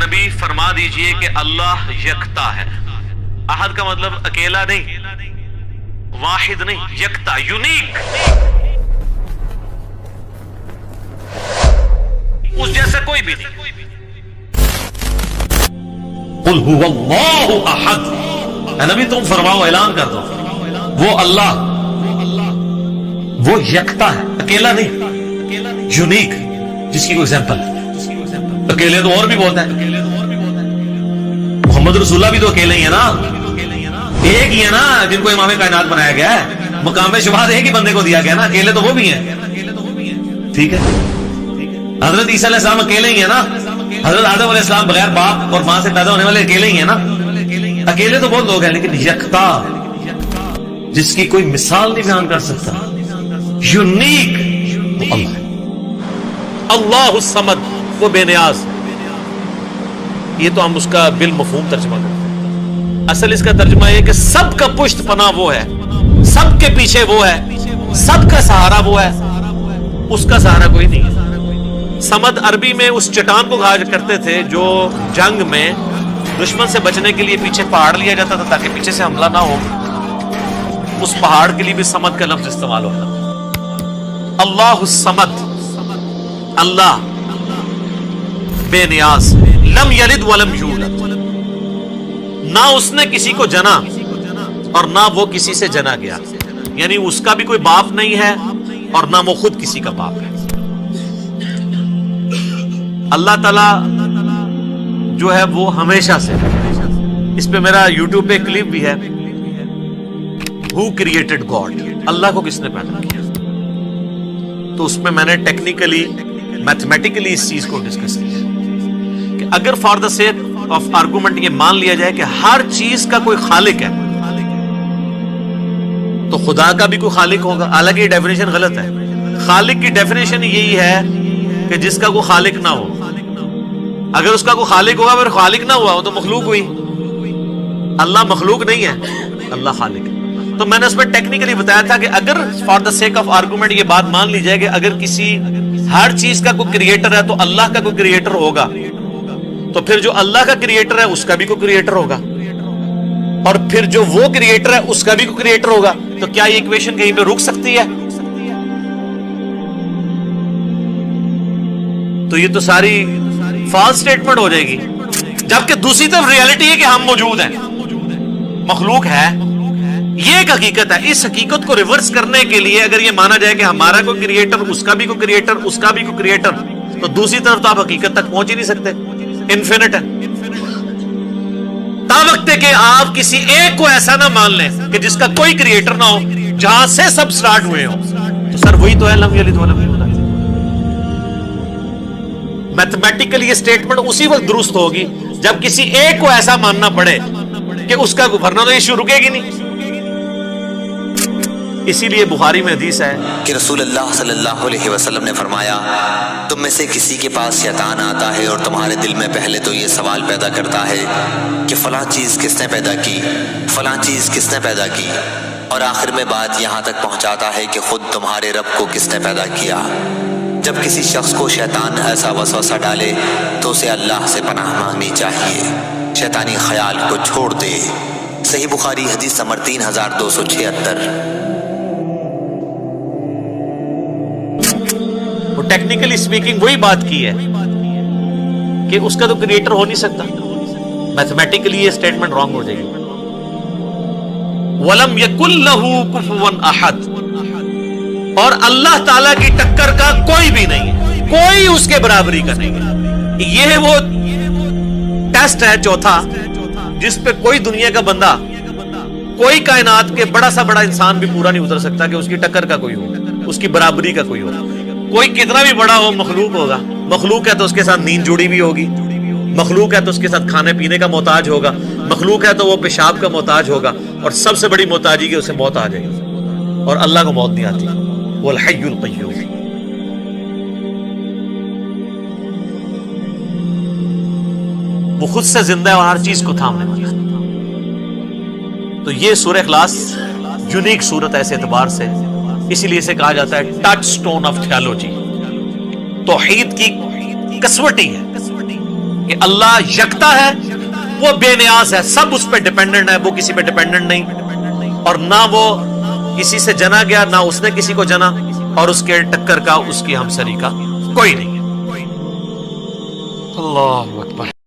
نبی فرما دیجئے کہ اللہ یکتا ہے. احد کا مطلب اکیلا نہیں، واحد نہیں، یکتا، یونیک، اس جیسا کوئی بھی نہیں. قل هو اللہ احد. اے نبی تم فرماؤ، اعلان کر دو، وہ اللہ، وہ یکتا ہے، اکیلا نہیں، یونیک، جس کی کوئی ایگزامپل. اکیلے تو اور بھی بہت ہیں. محمد رسول اللہ بھی تو اکیلے ہی ہیں نا، ایک ہی ہے نا جن کو امام کائنات بنایا گیا ہے. مقام شفاعت ایک ہی بندے کو دیا گیا نا، اکیلے تو وہ بھی ہیں. ٹھیک ہے، حضرت عیسیٰ علیہ السلام اکیلے ہی ہیں نا. حضرت آدم علیہ السلام بغیر باپ اور ماں سے پیدا ہونے والے اکیلے ہی ہیں نا. اکیلے تو بہت لوگ ہیں، لیکن یکتا، جس کی کوئی مثال نہیں بیان کر سکتا، یونیک، تو اللہ. اللہ الصمد، وہ بے نیاز. یہ تو ہم اس کا بالمفہوم ترجمہ کرتے ہیں. اصل اس کا ترجمہ یہ کہ سب کا پشت پناہ وہ ہے، سب کے پیچھے وہ ہے، سب کا سہارا وہ ہے، اس کا سہارا کوئی نہیں ہے. سمد عربی میں اس چٹان کو کہا کرتے تھے جو جنگ میں دشمن سے بچنے کے لیے پیچھے پہاڑ لیا جاتا تھا تاکہ پیچھے سے حملہ نہ ہو. اس پہاڑ کے لیے بھی سمد کا لفظ استعمال ہوتا. اللہ الصمد، اللہ بے نیاز، لم یلد ولم یولد، نہ اس نے کسی کو جنا اور نہ وہ کسی سے جنا گیا. یعنی اس کا بھی کوئی باپ نہیں ہے اور نہ وہ خود کسی کا باپ ہے. اللہ تعالی جو ہے وہ ہمیشہ سے، اس پہ میرا یوٹیوب پہ کلپ بھی ہے، Who created God؟ اللہ کو کس نے پیدا کیا. تو اس میں نے ٹیکنیکلی میتھمیٹیکلی اس چیز کو ڈسکس کیا کہ اگر for the sake of argument یہ مان لیا جائے کہ ہر چیز کا کوئی خالق ہے تو خدا کا بھی کوئی خالق ہوگا. حالانکہ یہ ڈیفینیشن غلط ہے. خالق کی ڈیفینیشن یہی ہے کہ جس کا کوئی خالق نہ ہو. اگر اس کا کوئی خالق ہوگا پھر خالق نہ ہوا وہ تو مخلوق ہوئی. اللہ مخلوق نہیں ہے، اللہ خالق ہے. تو میں نے اس میں ٹیکنیکلی بتایا تھا کہ اگر for the sake of argument یہ بات مان لی جائے کہ اگر کسی ہر چیز کا کوئی کریٹر ہے تو اللہ کا کوئی کریٹر ہوگا، تو پھر جو اللہ کا کریٹر ہے اس کا بھی کوئی کریٹر ہوگا، اور پھر جو وہ کریٹر ہے اس کا بھی کوئی کریٹر ہوگا. تو کیا یہ ایکویشن کہیں پہ رک سکتی ہے؟ تو یہ تو ساری فالس سٹیٹمنٹ ہو جائے گی. جبکہ دوسری طرف ریالٹی ہے کہ ہم موجود ہیں، مخلوق ہے. یہ ایک حقیقت ہے. اس حقیقت کو ریورس کرنے کے لیے اگر یہ مانا جائے کہ ہمارا کوئی کریٹر، اس کا بھی کوئی کریٹر، اس کا بھی کوئی کریٹر، تو دوسری طرف تو آپ حقیقت تک پہنچ ہی نہیں سکتے. انفینٹ ہے. تا وقت کہ آپ کسی ایک کو ایسا نہ مان لیں کہ جس کا کوئی کریٹر نہ ہو، جہاں سے سب سٹارٹ ہوئے ہوں، تو سر وہی تو ہے لم یلد ولم یولد. میتھمیٹیکلی یہ سٹیٹمنٹ اسی وقت درست ہوگی جب کسی ایک کو ایسا ماننا پڑے کہ اس کا ورنہ تو ایشو رکے گی نہیں. اسی لیے بخاری میں حدیث ہے کہ رسول اللہ صلی اللہ علیہ وسلم نے فرمایا، تم میں سے کسی کے پاس شیطان آتا ہے اور تمہارے دل میں پہلے تو یہ سوال پیدا کرتا ہے کہ فلاں چیز کس نے پیدا کی، فلاں چیز کس نے پیدا کی، اور آخر میں بات یہاں تک پہنچاتا ہے کہ خود تمہارے رب کو کس نے پیدا کیا۔ جب کسی شخص کو شیطان ایسا وسوسہ ڈالے تو اسے اللہ سے پناہ مانگنی چاہیے، شیطانی خیال کو چھوڑ دے۔ صحیح بخاری حدیث نمبر 3276۔ ٹیکنیکلی اسپیکنگ وہی بات کی ہے کہ اس کا تو کریٹر ہو نہیں سکتا، میتھمیٹیکلی یہ سٹیٹمنٹ رانگ ہو جائے گی۔ وَلَمْ يَكُنْ لَهُ كُفُوًا أَحَدٌ، اور اللہ تعالیٰ کی ٹکر کا کوئی بھی نہیں ہے، کوئی اس کے برابری کا نہیں ہے۔ یہ وہ ٹیسٹ ہے چوتھا جس پہ کوئی دنیا کا بندہ، کوئی کائنات کے بڑا سا بڑا انسان بھی پورا نہیں اتر سکتا کہ اس کی ٹکر کا کوئی ہو، اس کی برابری کا کوئی ہو۔ کوئی کتنا بھی بڑا ہو مخلوق ہوگا، مخلوق ہے تو اس کے ساتھ نیند جڑی بھی ہوگی، مخلوق ہے تو اس کے ساتھ کھانے پینے کا محتاج ہوگا، مخلوق ہے تو وہ پیشاب کا محتاج ہوگا، اور سب سے بڑی محتاجی کہ اسے موت آ جائے گی، اور اللہ کو موت نہیں آتی، وہ الحی القیوم۔ وہ خود سے زندہ ہے اور ہر چیز کو تھامنے والا۔ تو یہ سورہ اخلاص یونیک سورت ہے اس اعتبار سے، اسی لیے اسے کہا جاتا ہے ٹچ سٹون آف تھیالوجی، توحید کی کسوٹی ہے کہ اللہ یکتا ہے، وہ بے نیاز ہے، سب اس پہ ڈیپینڈنٹ ہے، وہ کسی پہ ڈیپینڈنٹ نہیں، اور نہ وہ کسی سے جنا گیا نہ اس نے کسی کو جنا، اور اس کے ٹکر کا اس کی ہمسری کا کوئی نہیں۔ اللہ اکبر۔